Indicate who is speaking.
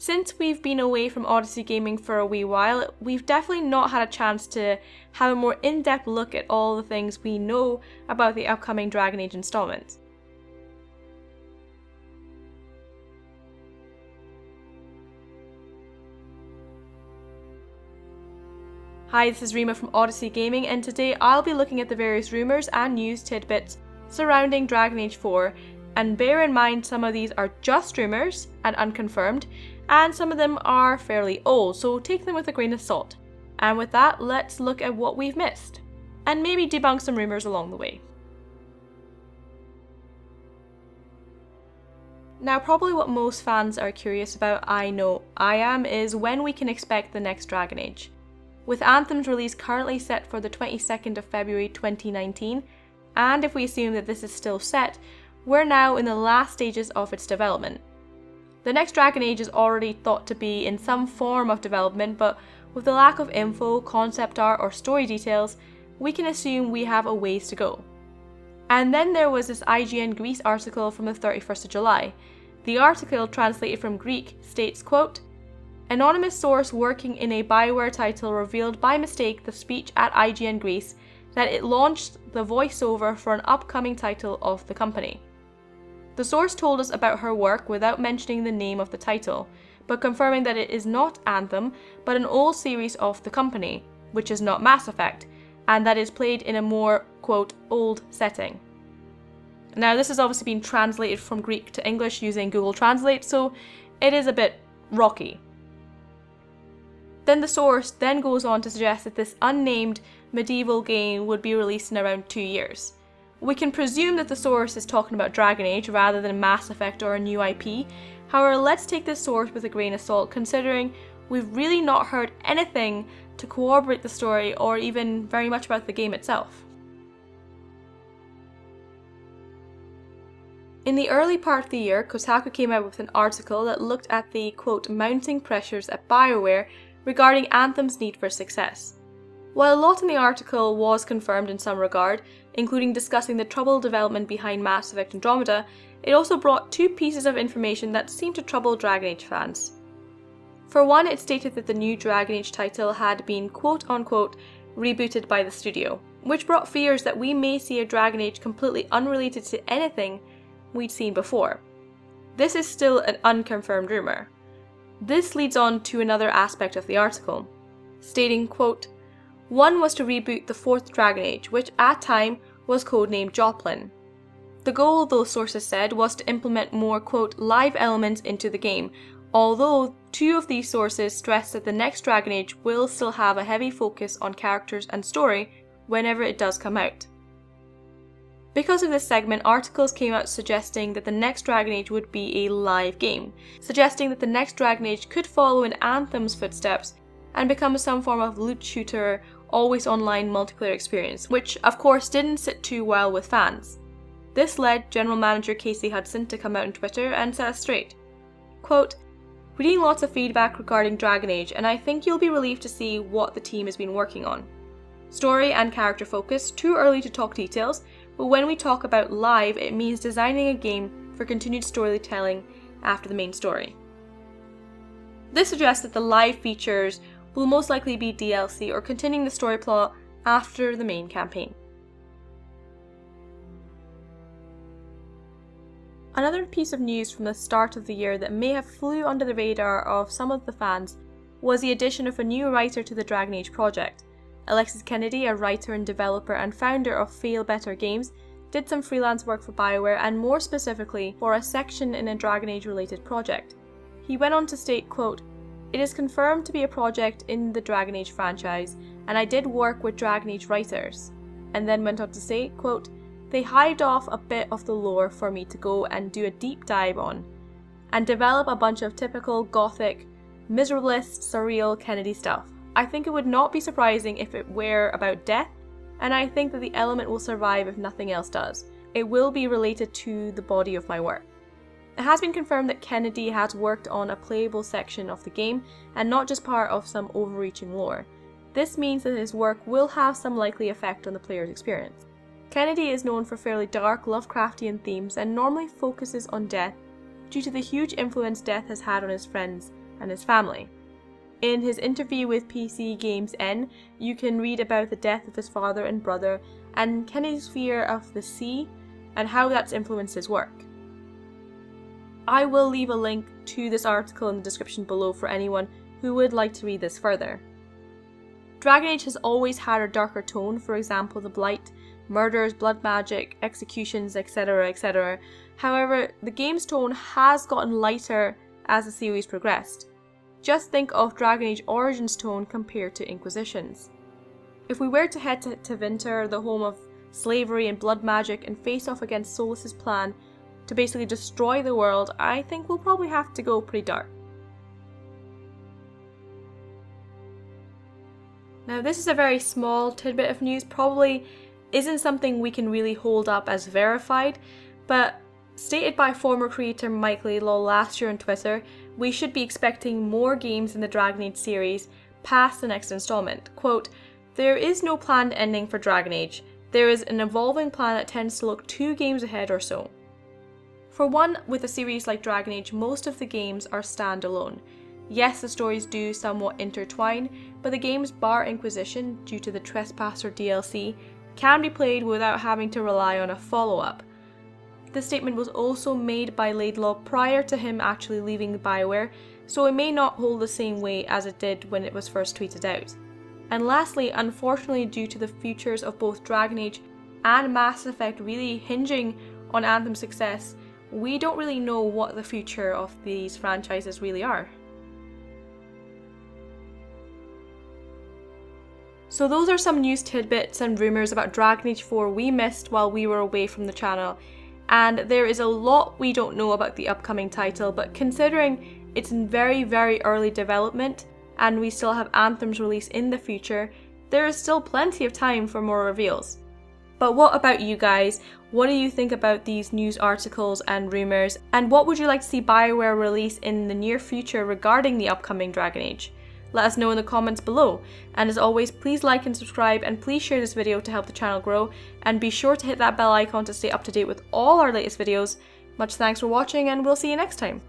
Speaker 1: Since we've been away from Odyssey gaming for a wee while, we've definitely not had a chance to have a more in-depth look at all the things we know about the upcoming Dragon Age installment. Hi, this is Rima from Odyssey Gaming, and today I'll be looking at the various rumours and news tidbits surrounding Dragon Age 4, and bear in mind some of these are just rumours and unconfirmed, and some of them are fairly old, so take them with a grain of salt. And with that, let's look at what we've missed, and maybe debunk some rumours along the way. Now, probably what most fans are curious about, I know I am, is when we can expect the next Dragon Age. With Anthem's release currently set for the 22nd of February 2019, and if we assume that this is still set, we're now in the last stages of its development. The next Dragon Age is already thought to be in some form of development, but with the lack of info, concept art, or story details, we can assume we have a ways to go. And then there was this IGN Greece article from the 31st of July. The article, translated from Greek, states, quote, "Anonymous source working in a Bioware title revealed by mistake the speech at IGN Greece that it launched the voiceover for an upcoming title of the company. The source told us about her work without mentioning the name of the title, but confirming that it is not Anthem, but an old series of the company, which is not Mass Effect, and that is played in a more, quote, old setting." Now, this has obviously been translated from Greek to English using Google Translate, so it is a bit rocky. Then the source then goes on to suggest that this unnamed medieval game would be released in around 2 years. We can presume that the source is talking about Dragon Age rather than Mass Effect or a new IP, however let's take this source with a grain of salt considering we've really not heard anything to corroborate the story or even very much about the game itself. In the early part of the year, Kotaku came out with an article that looked at the, quote, mounting pressures at BioWare regarding Anthem's need for success. While a lot in the article was confirmed in some regard, including discussing the troubled development behind Mass Effect Andromeda, it also brought two pieces of information that seemed to trouble Dragon Age fans. For one, it stated that the new Dragon Age title had been quote-unquote rebooted by the studio, which brought fears that we may see a Dragon Age completely unrelated to anything we'd seen before. This is still an unconfirmed rumour. This leads on to another aspect of the article, stating, quote, "One was to reboot the fourth Dragon Age, which at time was codenamed Joplin. The goal, those sources said, was to implement more, quote, live elements into the game, although two of these sources stressed that the next Dragon Age will still have a heavy focus on characters and story whenever it does come out." Because of this segment, articles came out suggesting that the next Dragon Age would be a live game, suggesting that the next Dragon Age could follow in Anthem's footsteps and become some form of loot shooter, always online multiplayer experience, which of course didn't sit too well with fans. This led General Manager Casey Hudson to come out on Twitter and set us straight. Quote, "Reading lots of feedback regarding Dragon Age, and I think you'll be relieved to see what the team has been working on. Story and character focus, too early to talk details, but when we talk about live, it means designing a game for continued storytelling after the main story." This suggests that the live features will most likely be DLC or continuing the story plot after the main campaign. Another piece of news from the start of the year that may have flew under the radar of some of the fans was the addition of a new writer to the Dragon Age project. Alexis Kennedy, a writer and developer and founder of Fail Better Games, did some freelance work for BioWare and more specifically for a section in a Dragon Age related project. He went on to state, quote, "It is confirmed to be a project in the Dragon Age franchise, and I did work with Dragon Age writers," and then went on to say, quote, "They hived off a bit of the lore for me to go and do a deep dive on, and develop a bunch of typical gothic, miserablest, surreal Kennedy stuff. I think it would not be surprising if it were about death, and I think that the element will survive if nothing else does. It will be related to the body of my work." It has been confirmed that Kennedy has worked on a playable section of the game and not just part of some overreaching lore. This means that his work will have some likely effect on the player's experience. Kennedy is known for fairly dark Lovecraftian themes and normally focuses on death due to the huge influence death has had on his friends and his family. In his interview with PCGamesN, you can read about the death of his father and brother and Kenny's fear of the sea and how that's influenced his work. I will leave a link to this article in the description below for anyone who would like to read this further. Dragon Age has always had a darker tone, for example the Blight, murders, blood magic, executions, etc, etc. However, the game's tone has gotten lighter as the series progressed. Just think of Dragon Age Origins' tone compared to Inquisition's. If we were to head to Tevinter, the home of slavery and blood magic, and face off against Solas's plan to basically destroy the world, I think we'll probably have to go pretty dark. Now this is a very small tidbit of news, probably isn't something we can really hold up as verified, but stated by former creator Mike Laidlaw last year on Twitter, we should be expecting more games in the Dragon Age series past the next installment. Quote, "There is no planned ending for Dragon Age. There is an evolving plan that tends to look 2 games ahead or so." For one, with a series like Dragon Age, most of the games are standalone. Yes, the stories do somewhat intertwine, but the games bar Inquisition, due to the Trespasser DLC, can be played without having to rely on a follow-up. This statement was also made by Laidlaw prior to him actually leaving BioWare, so it may not hold the same weight as it did when it was first tweeted out. And lastly, unfortunately due to the futures of both Dragon Age and Mass Effect really hinging on Anthem's success, we don't really know what the future of these franchises really are. So those are some news tidbits and rumours about Dragon Age 4 we missed while we were away from the channel, and there is a lot we don't know about the upcoming title, but considering it's in very early development and we still have Anthem's release in the future, there is still plenty of time for more reveals. But what about you guys? What do you think about these news articles and rumours, and what would you like to see BioWare release in the near future regarding the upcoming Dragon Age? Let us know in the comments below, and as always, please like and subscribe, and please share this video to help the channel grow, and be sure to hit that bell icon to stay up to date with all our latest videos. Much thanks for watching, and we'll see you next time.